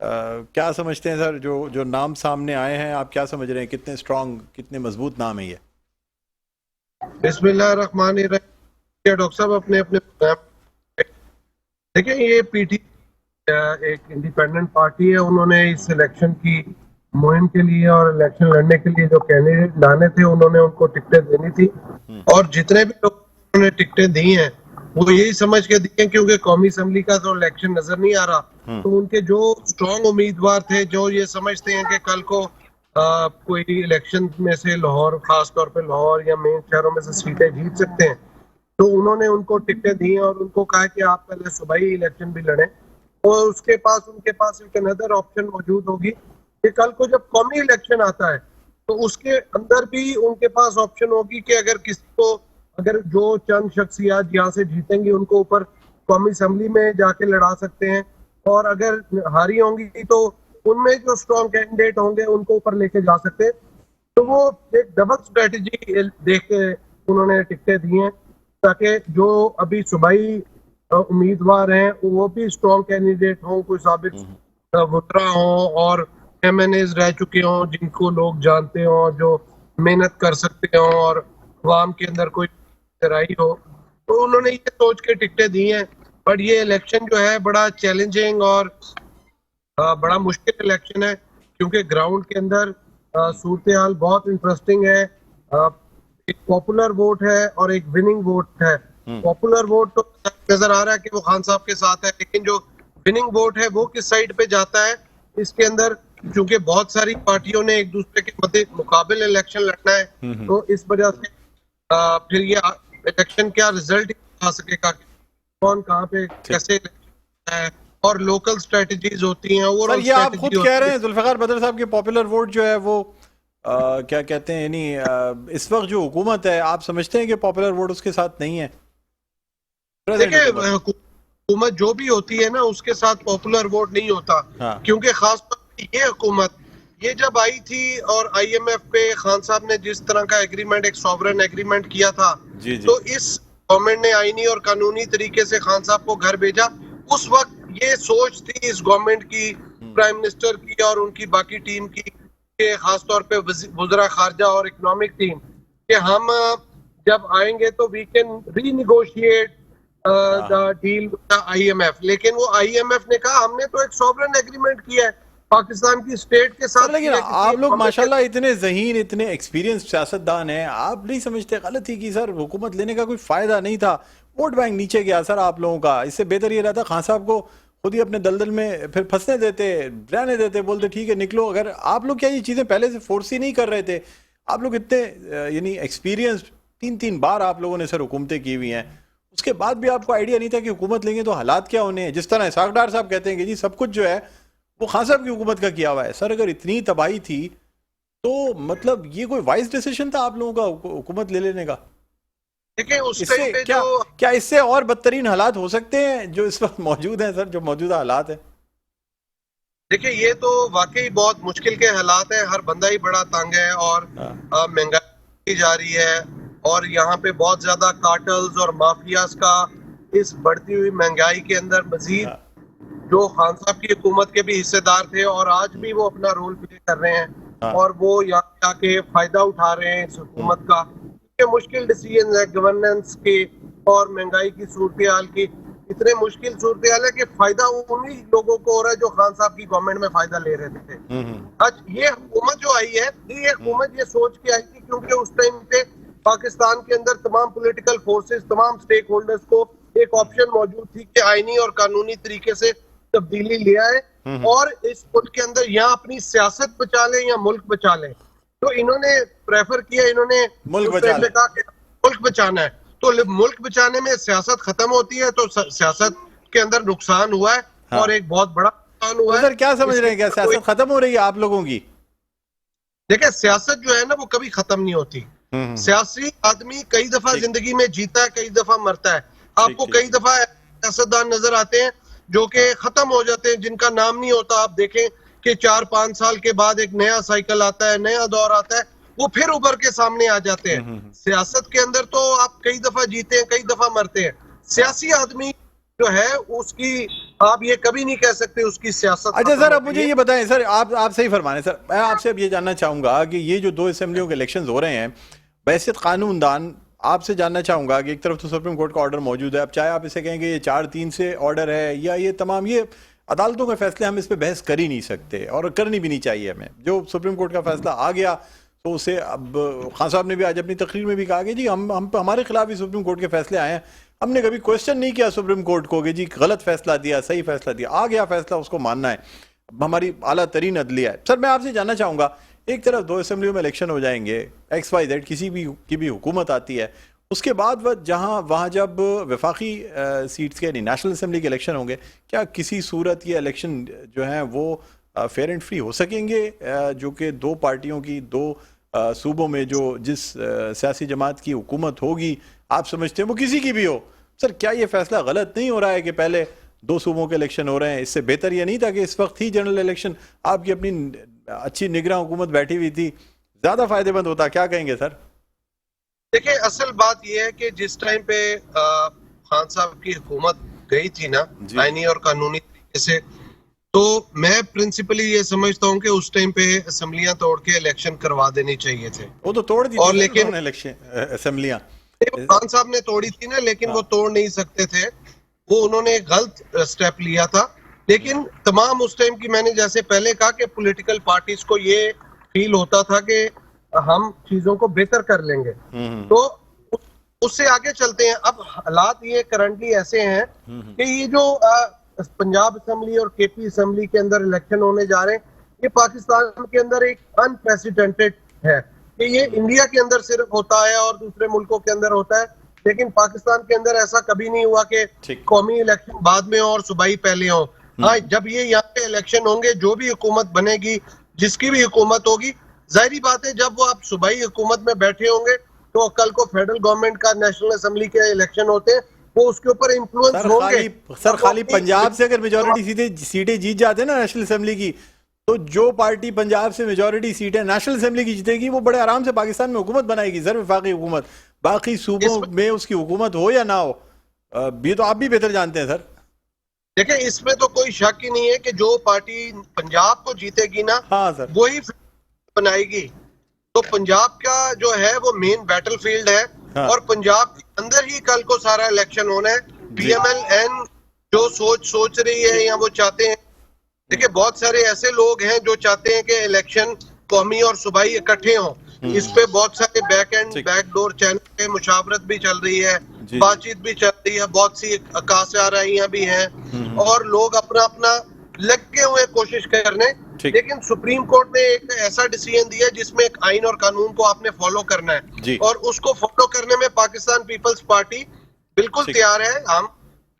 کیا سمجھتے ہیں سر جو نام سامنے آئے ہیں آپ کیا سمجھ رہے ہیں کتنے اسٹرانگ کتنے مضبوط نام ہے یہ؟ بسم اللہ الرحمن الرحیم. ڈاکٹر صاحب اپنے دیکھیں یہ پی ٹی ایک انڈیپینڈنٹ پارٹی ہے. انہوں نے اس الیکشن کی مہم کے لیے اور الیکشن لڑنے کے لیے جو کینڈیڈیٹ لانے تھے انہوں نے ان کو ٹکٹیں دینی تھی اور جتنے بھی لوگوں نے ٹکٹیں دی ہیں وہ یہی سمجھ کے دی ہیں کیونکہ قومی اسمبلی کا تو الیکشن نظر نہیں آ رہا تو ان کے جو اسٹرانگ امیدوار تھے جو یہ سمجھتے ہیں کہ کل کو کوئی الیکشن میں سے لاہور خاص طور پہ لاہور یا مین شہروں میں سے سیٹیں جیت سکتے ہیں تو انہوں نے ان کو ٹکٹیں دی اور ان کو کہا کہ آپ پہلے صوبائی الیکشن بھی لڑیں اور اس کے پاس ان کے پاس ایک اندر آپشن موجود ہوگی کہ کل کو جب قومی الیکشن آتا ہے تو اس کے اندر بھی ان کے پاس آپشن ہوگی کہ اگر کسی کو اگر جو چند شخصیات یہاں سے جیتیں گی ان کو اوپر قومی اسمبلی میں جا کے لڑا سکتے ہیں اور اگر ہاری ہوں گی تو ان میں جو اسٹرانگ کینڈیڈیٹ ہوں گے ان کو اوپر لے کے جا سکتے ہیں. تو وہ ایک ڈبل اسٹریٹجی دیکھ کے انہوں نے ٹکٹیں دی ہیں تاکہ جو ابھی صوبائی امیدوار ہیں وہ بھی اسٹرانگ کینڈیڈیٹ ہوں کوئی سابق وزراء ہوں اور ایم این ایز رہ چکے ہوں جن کو لوگ جانتے ہوں جو محنت کر سکتے ہوں اور عوام کے اندر کوئی گہرائی ہو تو انہوں نے یہ سوچ کے ٹکٹیں دی ہیں. پر یہ الیکشن جو ہے بڑا چیلنجنگ اور بڑا مشکل الیکشن ہے کیونکہ گراؤنڈ کے اندر صورتحال بہت انٹرسٹنگ ہے. ایک پاپولر ووٹ ہے اور ایک وننگ ووٹ ہے. پاپولر ووٹ تو نظر آ رہا ہے کہ وہ خان صاحب کے ساتھ ہے لیکن جو وننگ ووٹ ہے وہ کس سائڈ پہ جاتا ہے اس کے اندر چونکہ بہت ساری پارٹیوں نے ایک دوسرے کے مقابل الیکشن لڑنا ہے تو اس وجہ سے پھر یہ الیکشن کیا رزلٹ آ سکے گا کون کہاں پہ کیسے ہے اور لوکل سٹریٹجیز ہوتی ہیں. سر یہ آپ خود کہہ رہے ہیں ذوالفقار بدر صاحب کے پاپولر ووٹ جو ہے وہ کیا کہتے ہیں یعنی اس وقت جو حکومت ہے آپ سمجھتے ہیں کہ پاپولر ووٹ اس کے ساتھ نہیں ہے؟ دیکھیں حکومت جو بھی ہوتی ہے نا اس کے ساتھ پاپولر ووٹ نہیں ہوتا کیونکہ خاص طور پہ یہ حکومت یہ جب آئی تھی اور آئی ایم ایف پہ خان صاحب نے جس طرح کا ایگریمنٹ ایک سوورن ایگریمنٹ کیا تھا تو اس گورنمنٹ نے آئینی اور قانونی طریقے سے خان صاحب کو گھر بھیجا. اس وقت یہ سوچ تھی اس گورنمنٹ کی پرائم منسٹر کی اور ان کی باقی ٹیم کی کہ خاص طور پہ وزراء خارجہ اور اکنامک ٹیم کہ ہم جب آئیں گے تو we can renegotiate the deal with I M F. لیکن وہ آئی ایم ایف نے کہا ہم نے تو ایک سوورن ایگریمنٹ کیا ہے پاکستان کی اسٹیٹ کے ساتھ. لیکن آپ لوگ ماشاءاللہ اتنے ذہین اتنے ایکسپیرینس سیاستدان ہیں آپ نہیں سمجھتے غلط ہی کہ سر حکومت لینے کا کوئی فائدہ نہیں تھا ووٹ بینک نیچے گیا سر آپ لوگوں کا. اس سے بہتر یہ رہتا خان صاحب کو خود ہی اپنے دلدل میں پھر پھنسنے دیتے رہنے دیتے بولتے ٹھیک ہے نکلو. اگر آپ لوگ کیا یہ چیزیں پہلے سے فورس ہی نہیں کر رہے تھے آپ لوگ اتنے یعنی ایکسپیرینس 3 بار آپ لوگوں نے سر حکومتیں کی ہوئی ہیں اس کے بعد بھی آپ کو آئیڈیا نہیں تھا کہ حکومت لیں گے تو حالات کیا ہونے ہیں. جس طرح اسحاق ڈار صاحب کہتے ہیں کہ جی سب کچھ جو ہے وہ خان صاحب کی حکومت کا کیا ہوا ہے. سر اگر اتنی تباہی تھی تو مطلب یہ کوئی وائز ڈیسیشن تھا آپ لوگوں کا حکومت لے لینے کا؟ کیا اس سے اور بدترین حالات ہو سکتے ہیں جو اس وقت موجود ہیں سر جو موجودہ حالات ہیں؟ دیکھیں یہ تو واقعی بہت مشکل کے حالات ہیں. ہر بندہ ہی بڑا تنگ ہے اور مہنگائی جا رہی ہے اور یہاں پہ بہت زیادہ کارٹلز اور مافیاز کا اس بڑھتی ہوئی مہنگائی کے اندر مزید جو خان صاحب کی حکومت کے بھی حصے دار تھے اور آج بھی وہ اپنا رول پلے کر رہے ہیں اور وہ یہاں جا کے فائدہ اٹھا رہے ہیں اس حکومت کا. مشکل ڈیسیجن ہے گورننس کے اور مہنگائی کی صورتحال کی اتنے مشکل صورتحال ہے کہ فائدہ انہی لوگوں کو ہو رہا ہے جو خان صاحب کی گورنمنٹ میں فائدہ لے رہے تھے. آج یہ حکومت جو آئی ہے یہ حکومت یہ سوچ کے آئی تھی کیونکہ اس ٹائم پہ پاکستان کے اندر تمام پولیٹیکل فورسز تمام سٹیک ہولڈرز کو ایک آپشن موجود تھی کہ آئینی اور قانونی طریقے سے تبدیلی لے آئے اور اس ملک کے اندر یہاں اپنی سیاست بچا لیں یا ملک بچا لیں. تو انہوں نے پریفر کیا انہوں نے ملک بچانا ہے تو ملک بچانے میں سیاست ختم ہوتی ہے تو سیاست کے اندر نقصان ہوا ہے اور ایک بہت بڑا نقصان ہوا ہے. سر کیا سمجھ رہے ہیں کیا سیاست ختم ہو رہی ہے آپ لوگوں کی؟ دیکھیں سیاست جو ہے نا وہ کبھی ختم نہیں ہوتی. سیاسی آدمی کئی دفعہ زندگی میں جیتا ہے کئی دفعہ مرتا ہے. آپ کو کئی دفعہ سیاستدان نظر آتے ہیں جو کہ ختم ہو جاتے ہیں جن کا نام نہیں ہوتا. آپ دیکھیں کہ 4-5 سال کے بعد ایک نیا سائیکل آتا ہے نیا دور آتا ہے وہ پھر ابھر کے سامنے آ جاتے ہیں. سیاست کے اندر تو آپ کئی دفعہ جیتے ہیں کئی دفعہ مرتے ہیں. سیاسی آدمی جو ہے اس کی آپ یہ کبھی نہیں کہہ سکتے اس کی سیاست. اچھا سر اب مجھے یہ بتائیں سر, آپ صحیح فرمانے سر, میں آپ سے اب یہ جاننا چاہوں گا کہ یہ جو 2 اسمبلیوں کے الیکشنز ہو رہے ہیں, بحیثیت قانون دان آپ سے جاننا چاہوں گا کہ ایک طرف تو سپریم کورٹ کا آرڈر موجود ہے, اب چاہے آپ اسے کہیں گے یہ 4-3 سے آرڈر ہے یا یہ تمام یہ عدالتوں کے فیصلے, ہم اس پہ بحث کر ہی نہیں سکتے اور کرنی بھی نہیں چاہیے ہمیں. جو سپریم کورٹ کا فیصلہ آ گیا تو اسے, اب خان صاحب نے بھی آج اپنی تقریر میں بھی کہا کہ جی ہمارے خلاف ہی سپریم کورٹ کے فیصلے آئے ہیں, ہم نے کبھی کوشچن نہیں کیا سپریم کورٹ کو کہ جی غلط فیصلہ دیا, صحیح فیصلہ دیا, آ گیا فیصلہ, اس کو ماننا ہے, ہماری اعلیٰ ترین عدلیہ ہے. سر میں آپ سے جاننا چاہوں گا, ایک طرف 2 اسمبلیوں میں الیکشن ہو جائیں گے, XYZ کسی بھی کی بھی حکومت آتی ہے, اس کے بعد وہاں جب وفاقی سیٹس کے یعنی نیشنل اسمبلی کے الیکشن ہوں گے, کیا کسی صورت یہ الیکشن جو ہیں وہ فیئر اینڈ فری ہو سکیں گے, جو کہ 2 پارٹیوں کی 2 صوبوں میں جو جس سیاسی جماعت کی حکومت ہوگی آپ سمجھتے ہیں وہ کسی کی بھی ہو؟ سر کیا یہ فیصلہ غلط نہیں ہو رہا ہے کہ پہلے 2 صوبوں کے الیکشن ہو رہے ہیں؟ اس سے بہتر یہ نہیں تھا کہ اس وقت ہی جنرل الیکشن, آپ کی اپنی اچھی نگراں حکومت بیٹھی ہوئی تھی, زیادہ فائدے مند ہوتا؟ کیا کہیں گے سر؟ دیکھیں اصل بات یہ ہے کہ جس ٹائم پہ خان صاحب کی حکومت گئی تھی نا آئینی اور قانونی طریقے سے, تو میں پرنسپلی یہ سمجھتا ہوں کہ اس ٹائم پہ اسمبلیاں توڑ کے الیکشن کروا دینے چاہیے تھے. وہ تو توڑ دی اور تھی لیکن اسمبلیاں, خان صاحب نے توڑی تھی نا, لیکن وہ توڑ نہیں سکتے تھے, وہ انہوں نے غلط سٹیپ لیا تھا. لیکن تمام اس ٹائم کی, میں نے جیسے پہلے کہا کہ پولیٹیکل پارٹیز کو یہ فیل ہوتا تھا کہ ہم چیزوں کو بہتر کر لیں گے, تو اس سے آگے چلتے ہیں. اب حالات یہ کرنٹلی ایسے ہیں کہ یہ جو پنجاب اسمبلی اور KP اسمبلی کے اندر الیکشن ہونے جا رہے ہیں, یہ پاکستان کے اندر ایک انپریسیڈنٹڈ ہے کہ یہ انڈیا کے اندر صرف ہوتا ہے اور دوسرے ملکوں کے اندر ہوتا ہے, لیکن پاکستان کے اندر ایسا کبھی نہیں ہوا کہ قومی الیکشن بعد میں اور صوبائی پہلے ہوں. ہاں, جب یہ یہاں پہ الیکشن ہوں گے, جو بھی حکومت بنے گی, جس کی بھی حکومت ہوگی, ظاہری بات ہے جب وہ آپ صوبائی حکومت میں بیٹھے ہوں گے تو کل کو فیڈرل گورنمنٹ کا نیشنل اسمبلی کے الیکشن ہوتے ہیں, وہ اس کے اوپر انفلوئنس ہوں گے. سر خالی پنجاب سے اگر میجورٹی سیٹیں جیت جاتے ہیں نا نیشنل اسمبلی کی, تو جو پارٹی پنجاب سے میجورٹی سیٹیں نیشنل اسمبلی کی جیتے گی وہ بڑے آرام سے پاکستان میں حکومت بنائے گی سر, وفاقی حکومت. باقی صوبوں میں اس کی حکومت ہو یا نہ ہو, یہ تو آپ بھی بہتر جانتے ہیں سر. دیکھیں اس میں تو کوئی شک ہی نہیں ہے کہ جو پارٹی پنجاب کو جیتے گی نا, ہاں سر, وہی بنائے گی. تو پنجاب کا جو ہے وہ مین بیٹل فیلڈ ہے, اور پنجاب کے اندر ہی کل کو سارا الیکشن ہونا ہے. PMLN جو سوچ رہی ہے یا وہ چاہتے ہیں, دیکھیں بہت سارے ایسے لوگ ہیں جو چاہتے ہیں کہ الیکشن قومی اور صوبائی اکٹھے ہوں. اس پہ بہت سارے بیک ڈور چینل پہ مشاورت بھی چل رہی ہے, بات چیت بھی چل رہی ہے, بہت سی عکاسیاں بھی ہیں, اور لوگ اپنا لگے ہوئے کوشش کرنے. لیکن سپریم کورٹ نے ایک ایسا ڈیسیژن دیا جس میں ایک آئین اور قانون کو آپ نے فالو کرنا ہے, اور اس کو فالو کرنے میں پاکستان پیپلز پارٹی بالکل تیار ہے. ہم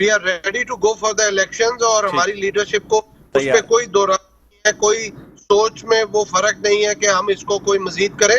we are ready to go for the elections, اور ہماری لیڈرشپ کو اس پہ کوئی دو رائے نہیں ہے, کوئی سوچ میں وہ فرق نہیں ہے کہ ہم اس کو کوئی مزید کریں.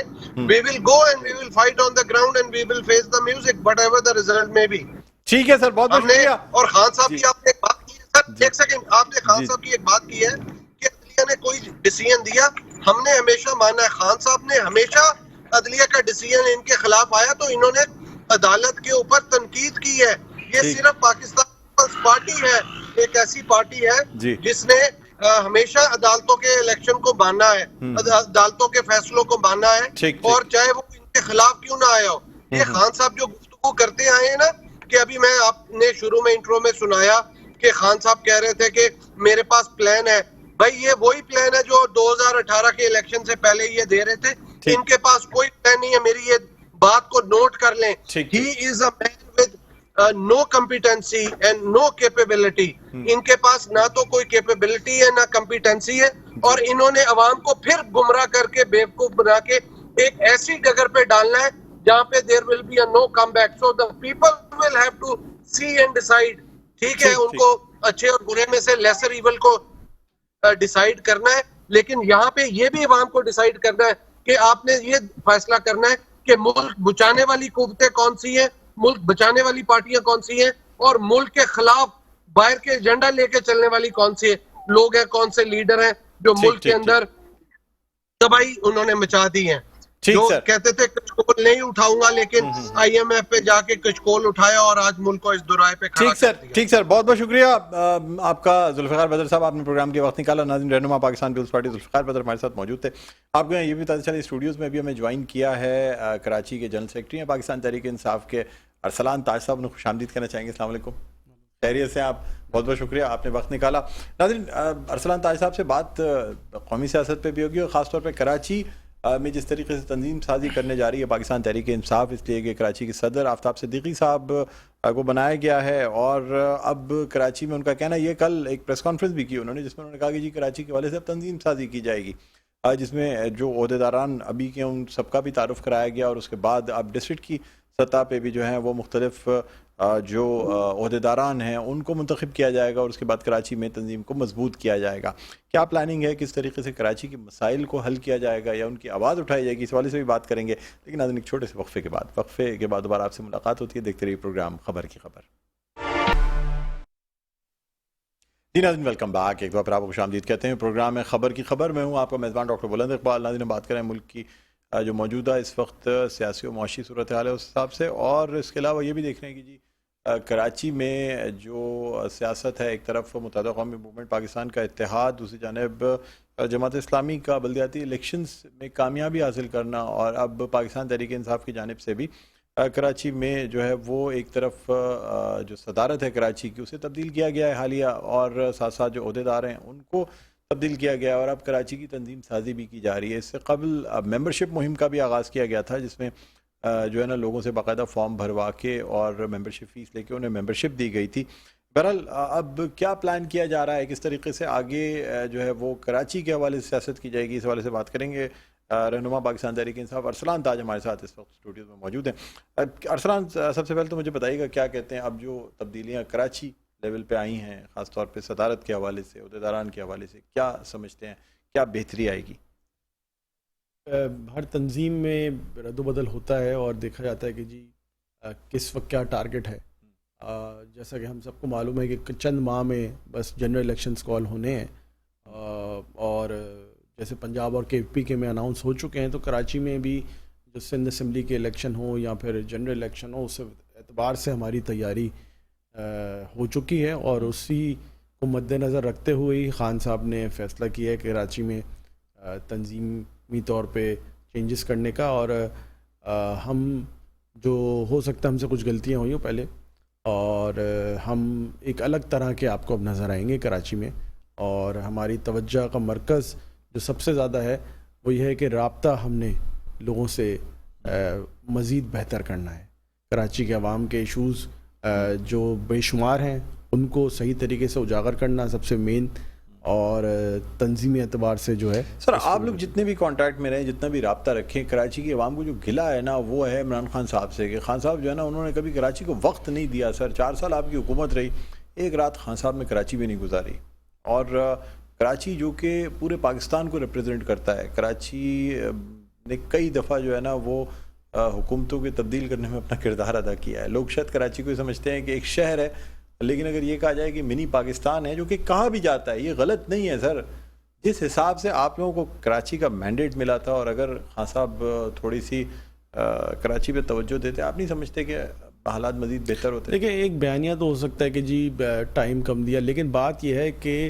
We will go and we will fight on the ground and we will face the music whatever the result may be. ٹھیک ہے سر, بہت شکریہ. اور خان صاحب کی آپ نے ایک بات کی ہے سر, ایک سیکنڈ, آپ نے خان صاحب کی ایک بات کی ہے کہ عدلیہ نے کوئی ڈیسیژن دیا, ہم نے ہمیشہ مانا ہے. خان صاحب نے ہمیشہ عدلیہ کا ڈیسیژن ان کے خلاف آیا تو انہوں نے عدالت کے اوپر تنقید کی ہے. یہ صرف پاکستان پیپلز پارٹی ہے, ایک ایسی پارٹی ہے جس نے ہمیشہ عدالتوں کے الیکشن کو ماننا ہے, عدالتوں کے فیصلوں کو ماننا ہے, اور چاہے وہ ان کے خلاف کیوں نہ آیا ہو. یہ خان صاحب جو گفتگو کرتے آئے ہیں نا, کہ ابھی میں آپ نے شروع میں انٹرو میں سنایا کہ خان صاحب کہہ رہے تھے کہ میرے پاس پلان ہے. بھائی یہ وہی پلان ہے جو 2018 کے الیکشن سے پہلے یہ دے رہے تھے. ان کے پاس کوئی پلان نہیں ہے, میری یہ بات کو نوٹ کر لیں. He is a man with no competency and no capability. ان کے پاس نہ تو کوئی کیپیبلٹی ہے نہ کمپیٹنسی ہے, اور انہوں نے عوام کو پھر گمراہ کر کے بیوقوف بنا کے ایک ایسی ڈگر پہ ڈالنا ہے جہاں پہ there will be a no comeback. So the people will have to see and decide. ٹھیک ہے, ان کو اچھے اور برے میں سے لیسر ایول کو ڈیسائیڈ کرنا ہے, لیکن یہاں پہ یہ بھی عوام کو ڈیسائیڈ کرنا ہے کہ آپ نے یہ فیصلہ کرنا ہے کہ ملک بچانے والی قوتیں کون سی ہیں, ملک بچانے والی پارٹیاں کون سی ہیں, اور ملک کے خلاف باہر کے ایجنڈا لے کے چلنے والی کون سی لوگ ہیں, کون سے لیڈر ہیں جو ملک کے اندر تباہی انہوں نے مچا دی ہیں. ٹھیک جو سر کہتے تھے کچکول نہیں اٹھاؤں گا، لیکن IMF پہ جا کے کچکول اٹھایا اور آج ملک کو اس دورائے پہ کھڑا ٹھیک سر کر دیا. ٹھیک سر، بہت بہت شکریہ آپ کا ذوالفقار بدر صاحب، آپ نے پروگرام کے وقت نکالا. ناظرین، رہنما پاکستان پیپلز پارٹی ذوالفقار بدر ہمارے ساتھ موجود تھے. آپ کو یہ بھی پتہ چلا اسٹوڈیوز میں بھی ہمیں جوائن کیا ہے کراچی کے جنرل سیکرٹری ہیں پاکستان تحریک انصاف کے ارسلان تاج صاحب. انہیں خوش آمدید کہنا چاہیں گے. السلام علیکم، خیریت سے آپ؟ بہت بہت شکریہ، آپ نے وقت نکالا. ناظرین، ارسلان تاج صاحب سے بات قومی سیاست پہ بھی ہوگی، اور خاص طور پہ کراچی میں جس طریقے سے تنظیم سازی کرنے جا رہی ہے پاکستان تحریک انصاف، اس لیے کہ کراچی کے صدر آفتاب صدیقی صاحب کو بنایا گیا ہے. اور اب کراچی میں ان کا کہنا، یہ کل ایک پریس کانفرنس بھی کی انہوں نے، جس میں انہوں نے کہا کہ جی کراچی کے حوالے سے اب تنظیم سازی کی جائے گی، جس میں جو عہدیداران ابھی کے ان سب کا بھی تعارف کرایا گیا، اور اس کے بعد اب ڈسٹرکٹ کی سطح پہ بھی جو ہیں وہ مختلف جو عہدیداران ہیں ان کو منتخب کیا جائے گا، اور اس کے بعد کراچی میں تنظیم کو مضبوط کیا جائے گا. کیا پلاننگ ہے، کس طریقے سے کراچی کے مسائل کو حل کیا جائے گا یا ان کی آواز اٹھائی جائے گی، اس حوالے سے بھی بات کریں گے. لیکن ناظرین، ایک چھوٹے سے وقفے کے بعد دوبارہ آپ سے ملاقات ہوتی ہے. دیکھتے رہیے پروگرام خبر کی خبر. جی ناظرین، ویلکم بیک. ایک بار پھر آپ کو خوش آمدید کہتے ہیں. پروگرام ہے خبر کی خبر، میں ہوں آپ کا میزبان ڈاکٹر بلند اقبال. ناظرین، بات کریں ملک کی جو موجودہ اس وقت سیاسی و معاشی صورتحال ہے اس حساب سے، اور اس کے علاوہ یہ بھی دیکھ رہے ہیں کہ جی کراچی میں جو سیاست ہے، ایک طرف متحدہ قومی موومنٹ پاکستان کا اتحاد، دوسری جانب جماعت اسلامی کا بلدیاتی الیکشنز میں کامیابی حاصل کرنا، اور اب پاکستان تحریک انصاف کی جانب سے بھی کراچی میں جو ہے وہ ایک طرف جو صدارت ہے کراچی کی اسے تبدیل کیا گیا ہے حالیہ، اور ساتھ ساتھ جو عہدیدار ہیں ان کو تبدیل کیا گیا ہے، اور اب کراچی کی تنظیم سازی بھی کی جا رہی ہے. اس سے قبل ممبرشپ مہم کا بھی آغاز کیا گیا تھا، جس میں جو ہے نا لوگوں سے باقاعدہ فارم بھروا کے اور ممبرشپ فیس لے کے انہیں ممبرشپ دی گئی تھی. بہرحال اب کیا پلان کیا جا رہا ہے، کس طریقے سے آگے جو ہے وہ کراچی کے حوالے سے سیاست کی جائے گی، اس حوالے سے بات کریں گے. رہنما پاکستان تحریک انصاف ارسلان تاج ہمارے ساتھ اس وقت اسٹوڈیو میں موجود ہیں. ارسلان، سب سے پہلے تو مجھے بتائیے گا کیا کہتے ہیں اب جو تبدیلیاں کراچی لیول پہ آئی ہیں، خاص طور پہ صدارت کے حوالے سے، عہدیداران کے حوالے سے، کیا سمجھتے ہیں کیا بہتری آئے گی؟ ہر تنظیم میں رد و بدل ہوتا ہے اور دیکھا جاتا ہے کہ جی کس وقت کیا ٹارگٹ ہے. جیسا کہ ہم سب کو معلوم ہے کہ چند ماہ میں بس جنرل الیکشنز کال ہونے ہیں، اور جیسے پنجاب اور KP کے میں اناؤنس ہو چکے ہیں، تو کراچی میں بھی جو سندھ اسمبلی کے الیکشن ہوں یا پھر جنرل الیکشن ہو، اس اعتبار سے ہماری تیاری ہو چکی ہے، اور اسی کو مد نظر رکھتے ہوئے ہی خان صاحب نے فیصلہ کیا ہے کہ کراچی میں تنظیمی طور پہ چینجز کرنے کا. اور ہم جو ہو سکتا ہے ہم سے کچھ غلطیاں ہوئی ہوں پہلے، اور ہم ایک الگ طرح کے آپ کو اب نظر آئیں گے کراچی میں. اور ہماری توجہ کا مرکز جو سب سے زیادہ ہے وہ یہ ہے کہ رابطہ ہم نے لوگوں سے مزید بہتر کرنا ہے. کراچی کے عوام کے ایشوز جو بے شمار ہیں ان کو صحیح طریقے سے اجاگر کرنا سب سے مین، اور تنظیمی اعتبار سے جو ہے. سر، آپ لوگ جتنے بھی کانٹیکٹ میں رہیں، جتنا بھی رابطہ رکھیں، کراچی کے عوام کو جو گلہ ہے نا وہ ہے عمران خان صاحب سے، کہ خان صاحب جو ہے نا انہوں نے کبھی کراچی کو وقت نہیں دیا. سر 4 سال آپ کی حکومت رہی، ایک رات خان صاحب نے کراچی بھی نہیں گزاری. اور کراچی جو کہ پورے پاکستان کو ریپرزینٹ کرتا ہے، کراچی نے کئی دفعہ جو ہے نا وہ حکومتوں کے تبدیل کرنے میں اپنا کردار ادا کیا ہے. لوگ شاید کراچی کو سمجھتے ہیں کہ ایک شہر ہے، لیکن اگر یہ کہا جائے کہ منی پاکستان ہے، جو کہ کہا بھی جاتا ہے، یہ غلط نہیں ہے. سر، جس حساب سے آپ لوگوں کو کراچی کا مینڈیٹ ملا تھا، اور اگر خان صاحب تھوڑی سی کراچی پہ توجہ دیتے، آپ نہیں سمجھتے کہ حالات مزید بہتر ہوتے؟ دیکھیں، ایک بیانیہ تو ہو سکتا ہے کہ جی ٹائم کم دیا، لیکن بات یہ ہے کہ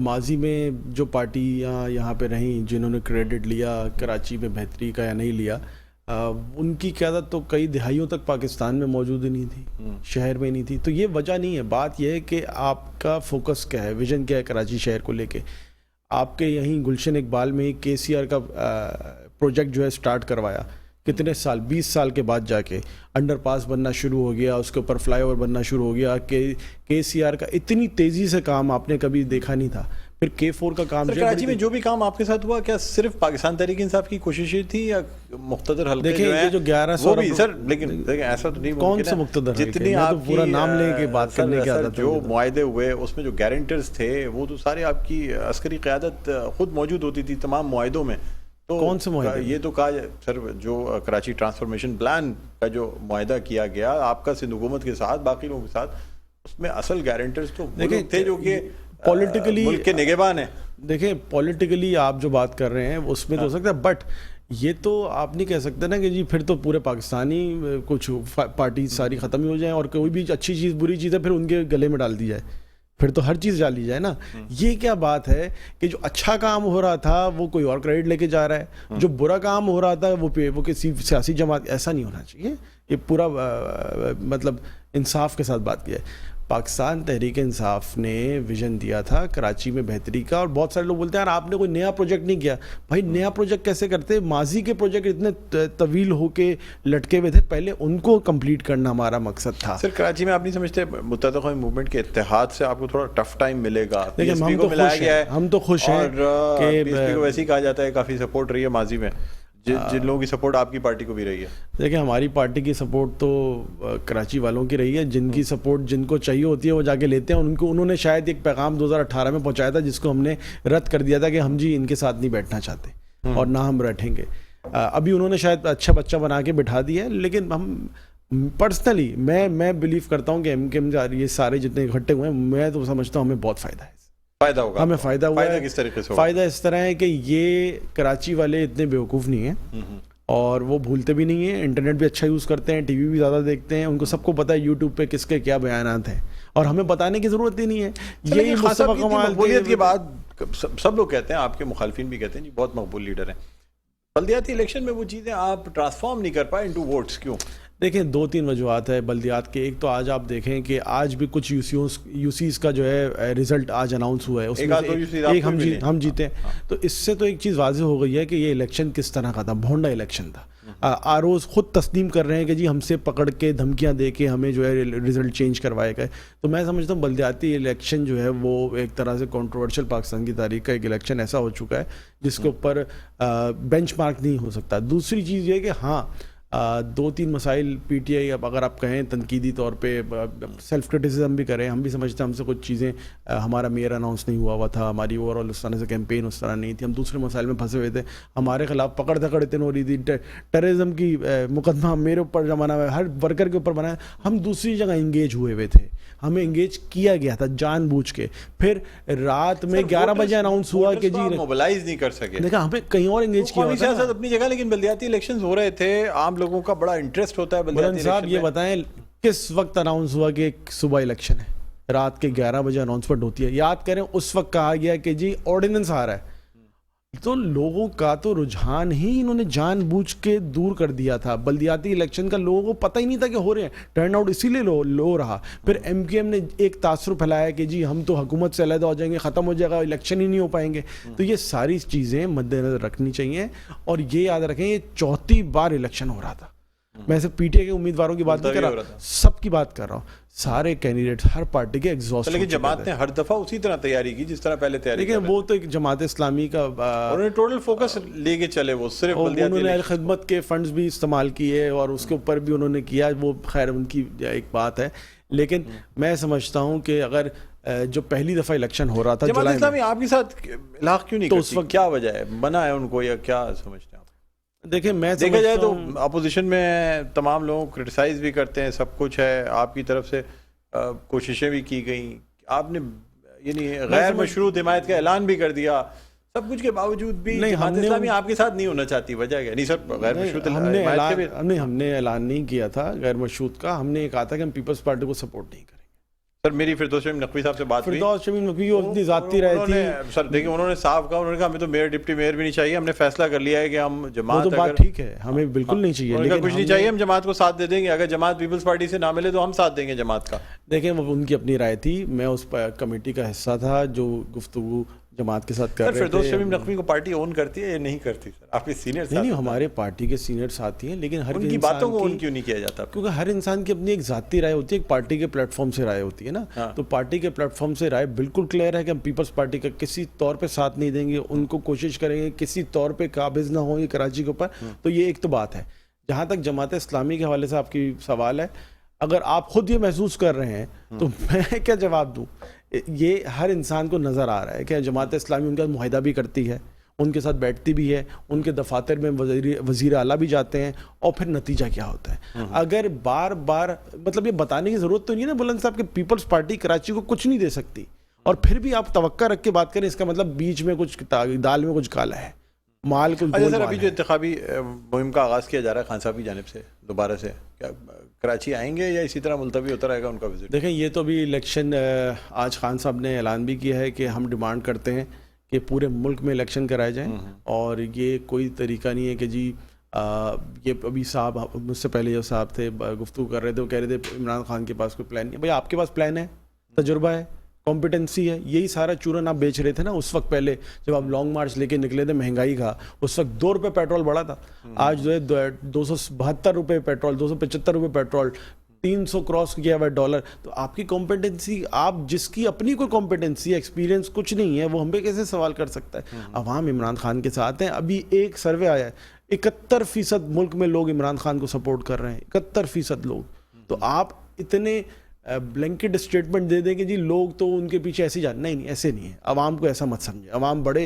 ماضی میں جو پارٹیاں یہاں پہ رہیں جنہوں نے کریڈٹ لیا کراچی میں بہتری کا یا نہیں لیا، ان کی قیادت تو کئی دہائیوں تک پاکستان میں موجود ہی نہیں تھی، شہر میں نہیں تھی. تو یہ وجہ نہیں ہے. بات یہ ہے کہ آپ کا فوکس کیا ہے، ویژن کیا ہے کراچی شہر کو لے کے. آپ کے یہیں گلشن اقبال میں ہی KCR کا پروجیکٹ جو ہے سٹارٹ کروایا، کتنے سال، 20 سال کے بعد جا کے انڈر پاس بننا شروع ہو گیا، اس کے اوپر فلائی اوور بننا شروع ہو گیا. کہ KCR کا اتنی تیزی سے کام آپ نے کبھی دیکھا نہیں تھا. پھر K4 کا کام کراچی میں جو بھی کام آپ کے ساتھ ہوا، کیا صرف پاکستان تحریک انصاف کی کوششیں تھی یا مقتدر حلقے دیکھیں یہ جو 1100 وہ بھی؟ سر لیکن ایسا تو نہیں کون سے مقتدر جتنی آپ پورا نام لے کے بات کرنے کی عادت، جو معاہدے ہوئے اس میں جو گارنٹرز تھے وہ تو سارے آپ کی عسکری قیادت خود موجود ہوتی تھی تمام معاہدوں میں. تو کون سے معاہدے؟ یہ تو کہا سر جو کراچی ٹرانسفارمیشن پلان کا جو معاہدہ کیا گیا آپ کا سندھ حکومت کے ساتھ، باقی لوگوں کے ساتھ، اس میں اصل گارنٹرز تو تھے جو کہ پولیٹیکلی ملک کے نگہبان ہیں. دیکھیں پولیٹیکلی آپ جو بات کر رہے ہیں اس میں تو ہو سکتا ہے، بٹ یہ تو آپ نہیں کہہ سکتے نا کہ جی پھر تو پورے پاکستانی کچھ پارٹی ساری ختم ہی ہو جائیں اور کوئی بھی اچھی چیز بری چیز ہے پھر ان کے گلے میں ڈال دی جائے, پھر تو ہر چیز ڈالی جائے نا. یہ کیا بات ہے کہ جو اچھا کام ہو رہا تھا وہ کوئی اور کریڈٹ لے کے جا رہا ہے, جو برا کام ہو رہا تھا وہ کسی سیاسی جماعت, ایسا نہیں ہونا چاہیے. یہ پورا مطلب انصاف کے ساتھ بات کیا ہے. پاکستان تحریک انصاف نے ویژن دیا تھا کراچی میں بہتری کا, اور بہت سارے لوگ بولتے ہیں یار آپ نے کوئی نیا پروجیکٹ نہیں کیا. بھائی نیا پروجیکٹ کیسے کرتے, ماضی کے پروجیکٹ اتنے طویل ہو کے لٹکے ہوئے تھے, پہلے ان کو کمپلیٹ کرنا ہمارا مقصد تھا. سر کراچی میں آپ نہیں سمجھتے متحدہ قومی موومنٹ کے اتحاد سے آپ کو تھوڑا ٹف ٹائم ملے گا؟ ہم تو خوش ہیں کہ ویسے ہی کہا جاتا ہے کافی سپورٹ رہی ہے ماضی میں, جن لوگوں کی سپورٹ آپ کی پارٹی کو بھی رہی ہے. دیکھیں ہماری پارٹی کی سپورٹ تو کراچی والوں کی رہی ہے, جن کی سپورٹ جن کو چاہیے ہوتی ہے وہ جا کے لیتے ہیں. انہوں نے شاید ایک پیغام 2018 میں پہنچایا تھا جس کو ہم نے رد کر دیا تھا کہ ہم جی ان کے ساتھ نہیں بیٹھنا چاہتے اور نہ ہم بیٹھیں گے. ابھی انہوں نے شاید اچھا بچہ بنا کے بٹھا دیا ہے, لیکن ہم پرسنلی میں بلیو کرتا ہوں کہ ایم کے ایم یہ سارے جتنے اکٹھے ہوئے ہیں, میں تو سمجھتا ہوں ہمیں بہت فائدہ ہے, فائدہ ہوگا. ہمیں فائدہ ہوا ہے. کس طریقے سے؟ فائدہ اس طرح ہے کہ یہ کراچی والے اتنے بیوقوف نہیں ہیں اور وہ بھولتے بھی نہیں ہیں, انٹرنیٹ بھی اچھا یوز کرتے ہیں, ٹی وی بھی زیادہ دیکھتے ہیں, ان کو سب کو پتہ ہے یوٹیوب پہ کس کے کیا بیانات ہیں اور ہمیں بتانے کی ضرورت ہی نہیں ہے. یہی مصطفیٰ کمال مقبولیت کے بعد سب لوگ کہتے ہیں, آپ کے مخالفین بھی کہتے ہیں جی بہت مقبول لیڈر ہیں, بلدیاتی الیکشن میں وہ چیزیں آپ ٹرانسفارم نہیں کر پائے انٹو ووٹس, کیوں؟ دیکھیں 2-3 وجوہات ہے بلدیات کے. ایک تو آج آپ دیکھیں کہ آج بھی کچھ یو سیز کا جو ہے رزلٹ آج اناؤنس ہوا ہے, اس میں ایک ہم جیتے. تو اس سے تو ایک چیز واضح ہو گئی ہے کہ یہ الیکشن کس طرح کا تھا, بھونڈا الیکشن تھا. آروز خود تسلیم کر رہے ہیں کہ جی ہم سے پکڑ کے دھمکیاں دے کے ہمیں جو ہے رزلٹ چینج کروائے گئے. تو میں سمجھتا ہوں بلدیاتی الیکشن جو ہے وہ ایک طرح سے کنٹروورشل پاکستان کی تاریخ کا ایک الیکشن ایسا ہو چکا ہے جس کے اوپر بینچ مارک نہیں ہو سکتا. دوسری چیز یہ کہ ہاں 2-3 مسائل پی ٹی آئی, اب اگر آپ کہیں تنقیدی طور پہ سیلف کرٹیسزم بھی کریں, ہم بھی سمجھتے ہیں ہم سے کچھ چیزیں, ہمارا میئر اناؤنس نہیں ہوا تھا, ہماری اوور آل اس طرح سے کیمپین اس طرح نہیں تھی, ہم دوسرے مسائل میں پھنسے ہوئے تھے, ہمارے خلاف پکڑ دھکڑ اتنی ہو رہی تھی, ٹیررزم کی مقدمہ میرے اوپر جمانا ہوا ہے, ہر ورکر کے اوپر بنا ہے. ہم دوسری جگہ انگیج ہوئے ہوئے تھے, ہمیں انگیج کیا گیا تھا جان بوجھ کے. پھر رات میں 11 بجے اناؤنس ہوا کہ جی موبلائز نہیں کر سکے. دیکھا ہمیں کہیں اور انگیج کیا ہوا تھا اپنی جگہ, لیکن بلدیاتی الیکشنز ہو رہے تھے, عام لوگوں کا بڑا انٹرسٹ ہوتا ہے بلند صاحب. یہ بتائیں کس وقت اناؤنس ہوا کہ صبح الیکشن ہے, رات کے 11 بجے اناؤنسمنٹ ہوتی ہے. یاد کریں اس وقت کہا گیا کہ جی آرڈیننس آ رہا ہے, تو لوگوں کا تو رجحان ہی انہوں نے جان بوجھ کے دور کر دیا تھا. بلدیاتی الیکشن کا لوگوں کو پتہ ہی نہیں تھا کہ ہو رہے ہیں, ٹرن آؤٹ اسی لیے لو رہا. پھر ایم کیو ایم نے ایک تاثر پھیلایا کہ جی ہم تو حکومت سے علیحدہ ہو جائیں گے, ختم ہو جائے گا, الیکشن ہی نہیں ہو پائیں گے. تو یہ ساری چیزیں مد نظر رکھنی چاہیے, اور یہ یاد رکھیں یہ 4تھی بار الیکشن ہو رہا تھا. میں صرف پی ٹی آئی کے امیدواروں کی بات نہیں کر رہا, سب کی بات کر رہا ہوں, سارے کینڈیڈیٹ ہر پارٹی کے ایگزاسٹ. لیکن جماعت نے ہر دفعہ اسی طرح تیاری کی جس طرح پہلے تیاری کی. لیکن وہ تو ایک جماعت اسلامی کا انہوں نے ٹوٹل فوکس لے کے چلے, وہ صرف انہوں نے خدمت کے فنڈز بھی استعمال کیے اور اس کے اوپر بھی انہوں نے کیا, وہ خیر ان کی ایک بات ہے. لیکن میں سمجھتا ہوں کہ اگر جو پہلی دفعہ الیکشن ہو رہا تھا جماعت اسلامی آپ کے ساتھ الحاق کیوں نہیں کرتی, تو اس وقت کیا وجہ ہے, بنا ہے ان کو یا کیا سمجھتے ہیں آپ؟ دیکھیں میں دیکھا جائے تو اپوزیشن میں تمام لوگ کرٹیسائز بھی کرتے ہیں, سب کچھ ہے, آپ کی طرف سے کوششیں بھی کی گئیں, آپ نے یعنی غیر مشروط حمایت کا اعلان بھی کر دیا, سب کچھ کے باوجود بھی جماعت اسلامی آپ کے ساتھ نہیں ہونا چاہتی. وجہ کیا؟ نہیں سر غیر مشروط ہم نے اعلان نہیں کیا تھا غیر مشروط کا, ہم نے یہ کہا تھا کہ ہم پیپلز پارٹی کو سپورٹ نہیں کریں. سر میری فردوس شمیم نقوی صاحب سے بات ہوئی, فردوس شمیم نقوی اپنی ذاتی رائے تھی. سر دیکھیں انہوں نے صاف کہا, انہوں نے کہا ہمیں تو میئر ڈپٹی میئر بھی نہیں چاہیے, ہم نے فیصلہ کر لیا ہے کہ ہم جماعت, تو بات ٹھیک ہے, ہمیں بالکل نہیں چاہیے, لیکن کچھ نہیں چاہیے, ہم جماعت کو ساتھ دے دیں گے, اگر جماعت پیپلز پارٹی سے نہ ملے تو ہم ساتھ دیں گے جماعت کا. دیکھیں وہ ان کی اپنی رائے تھی, میں اس کمیٹی کا حصہ تھا جو گفتگو جماعت کے ساتھ کر رہے تھے. فردوس شمیم نقوی کو پارٹی اون کرتی ہے یا نہیں کرتی؟ سر آپ کے سینئر نہیں, ہمارے پارٹی کے سینئر ساتھی ہیں, لیکن ہر ان کی باتوں کو اون کیوں نہیں کیا جاتا؟ کیونکہ ہر انسان کی اپنی ایک ذاتی رائے ہوتی ہے, ایک پارٹی کے پلیٹ فارم سے رائے ہوتی ہے نا. تو پارٹی کے پلیٹ فارم سے رائے بالکل کلیئر ہے کہ ہم پیپلز پارٹی کا کسی طور پہ ساتھ نہیں دیں گے, ان کو کوشش کریں گے کسی طور پہ قابض نہ ہو یہ کراچی کے اوپر. تو یہ ایک تو بات ہے. جہاں تک جماعت اسلامی کے حوالے سے آپ کی سوال ہے, اگر آپ خود یہ محسوس کر رہے ہیں تو میں کیا جواب دوں؟ یہ ہر انسان کو نظر آ رہا ہے کہ جماعت اسلامی ان کا معاہدہ بھی کرتی ہے, ان کے ساتھ بیٹھتی بھی ہے, ان کے دفاتر میں وزیر اعلیٰ بھی جاتے ہیں, اور پھر نتیجہ کیا ہوتا ہے. اگر بار بار مطلب یہ بتانے کی ضرورت تو نہیں ہے نا بلند صاحب کہ پیپلز پارٹی کراچی کو کچھ نہیں دے سکتی, اور پھر بھی آپ توقع رکھ کے بات کریں, اس کا مطلب بیچ میں کچھ دال میں کچھ کالا ہے. مال کو اچھا سر، ابھی جو انتخابی مہم کا آغاز کیا جا رہا ہے خان صاحب کی جانب سے دوبارہ سے، کیا کراچی آئیں گے یا اسی طرح ملتوی ہوتا رہے گا ان کا وزٹ؟ دیکھیں یہ تو بھی الیکشن آج خان صاحب نے اعلان بھی کیا ہے کہ ہم ڈیمانڈ کرتے ہیں کہ پورے ملک میں الیکشن کرائے جائیں، اور یہ کوئی طریقہ نہیں ہے کہ جی یہ ابھی صاحب مجھ سے پہلے جو صاحب تھے گفتگو کر رہے تھے، وہ کہہ رہے تھے عمران خان کے پاس کوئی پلان نہیں ہے. بھائی آپ کے پاس پلان ہے، تجربہ ہے، کمپیٹنسی ہے. یہی سارا چورن آپ بیچ رہے تھے نا اس وقت پہلے جب آپ لانگ مارچ لے کے نکلے تھے مہنگائی کا. اس وقت 2 روپے پیٹرول بڑھا تھا، آج جو ہے 272 روپے پیٹرول، 275 روپے پیٹرول، 300 کراس کیا ہوا ڈالر. تو آپ کی کمپیٹنسی، آپ جس کی اپنی کوئی کمپیٹنسی ایکسپیرینس کچھ نہیں ہے، وہ ہم پہ کیسے سوال کر سکتا ہے؟ عوام عمران خان کے ساتھ ہیں. ابھی ایک سروے آیا ہے 71% ملک میں لوگ عمران خان کو سپورٹ کر رہے ہیں، 71% لوگ. تو آپ اتنے بلینکٹ اسٹیٹمنٹ دے دیں کہ جی لوگ تو ان کے پیچھے ایسے جان، نہیں ایسے نہیں ہے. عوام کو ایسا مت سمجھے، عوام بڑے